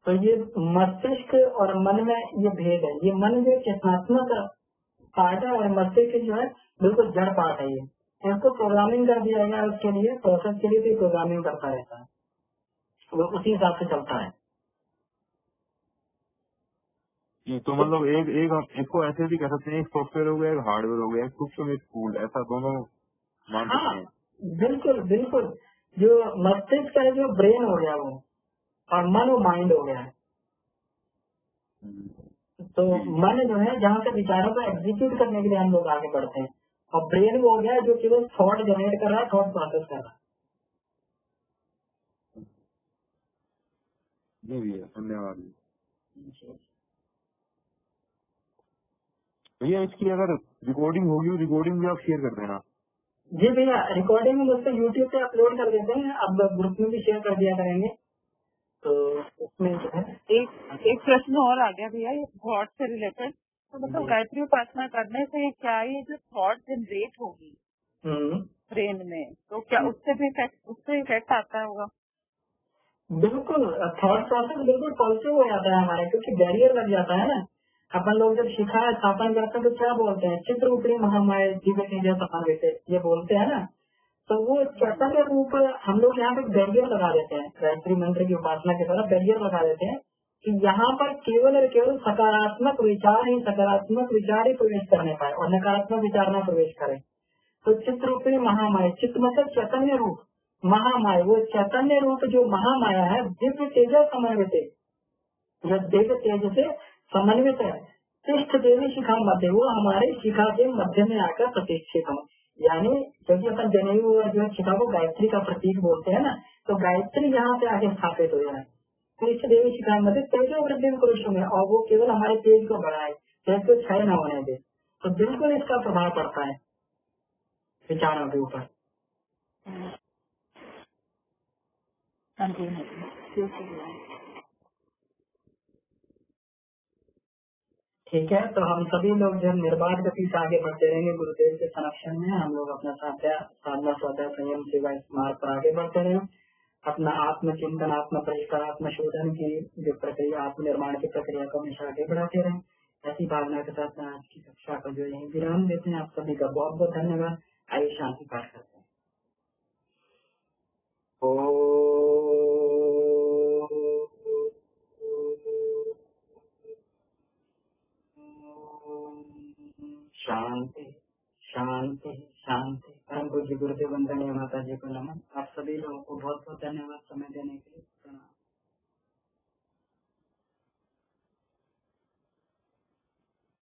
तो ये मस्तिष्क और मन में ये भेद है। ये मन जो चेतनात्मक पार्ट है और मस्तिष्क जो है बिल्कुल जड़ पार्ट है। ये इसको प्रोग्रामिंग कर दिया गया उसके लिए, प्रोसेस के लिए भी प्रोग्रामिंग करता रहता है, वो उसी हिसाब से चलता है। तो मतलब एक इसको ऐसे भी कह सकते हैं, एक सॉफ्टवेयर हो गया, एक हार्डवेयर हो गया, एक सूक्ष्म एक स्थूल, ऐसा दोनों मान सकते हैं। बिल्कुल बिल्कुल। जो मस्तिष्क है जो ब्रेन हो गया वो, और मन वो माइंड हो गया है। तो मन जो है जहाँ से विचारों को एग्जीक्यूट करने के लिए हम लोग आगे बढ़ते हैं, और ब्रेन वो हो गया जो केवल थॉट जनरेट कर रहा है, थॉट प्रोसेस कर रहा है। जी भैया, धन्यवाद भैया। इसकी अगर रिकॉर्डिंग होगी, रिकॉर्डिंग भी आप शेयर कर देना। जी भैया, रिकॉर्डिंग हम उसको यूट्यूब पे अपलोड कर देते हैं, अब ग्रुप में भी शेयर कर दिया करेंगे। तो उसमें जो है एक प्रश्न और आ गया भैया, ये थॉट से रिलेटेड। तो मतलब गायत्री उपासना करने से क्या ये जो थॉट जनरेट होगी ब्रेन में, तो क्या उससे इफेक्ट आता है होगा? बिल्कुल थॉट प्रोसेस बिल्कुल पॉजिटिव हो जाता है हमारा, क्योंकि बैरियर लग जाता है ना। अपन लोग जब शिखा स्थापन करते हैं तो क्या बोलते हैं, चित्र रूपी महामाया दिव्य तेज समावेश, ये बोलते हैं ना। तो वो चैतन्य रूप हम लोग यहाँ पे बैरियर लगा देते हैं, गायत्री मंत्र की उपासना की तरह बैरियर लगा देते हैं कि यहाँ पर केवल और केवल सकारात्मक विचार ही प्रवेश करने पाए और नकारात्मक विचार न प्रवेश करे। तो चित्र रूपी महामाया, चित्त मतलब चैतन्य रूप, महामाया वो चैतन्य रूप जो महामाया है दिव्य तेज समन्वित, जो दिव्य तेज से समन्वित है। तिष्ठ देवी शिखा मध्य, वो हमारे शिखा के मध्य में आकर प्रतिष्ठित हो। यानी क्योंकि अपन जनेऊ और जो शिखा को गायत्री का प्रतीक बोलते हैं ना, तो गायत्री यहाँ से आगे स्थापित हो जाए। तिष्ठ देवी शिखा मध्य तेजो वृद्धि पुरुषों में, और वो केवल हमारे तेज को बढ़ाए, तेज को क्षय न होने दे। तो बिल्कुल इसका प्रभाव पड़ता है विचारों के ऊपर। हाँ जी, हाँ जी, ठीक है, तो हम सभी लोग जो निर्बाध गति से आगे बढ़ते रहेंगे गुरुदेव के संरक्षण में। हम लोग अपना साधना स्वाध्याय संयम सेवा इस मार्ग पर आगे बढ़ते रहें। अपना आत्मचिंतन, आत्म परिष्कार, आत्मशोधन की जो प्रक्रिया, आत्मनिर्माण की प्रक्रिया को हमेशा आगे बढ़ाते रहें। ऐसी भावना के साथ मैं आज की कक्षा को जो यही विराम देते हैं। आप सभी का बहुत बहुत धन्यवाद। आइए शांति पाठ करते हैं। शांति शांति शांति। परम पूज्य गुरुदेव वंदनीय माता जी को नमन। आप सभी लोगों को बहुत बहुत धन्यवाद समय देने के लिए।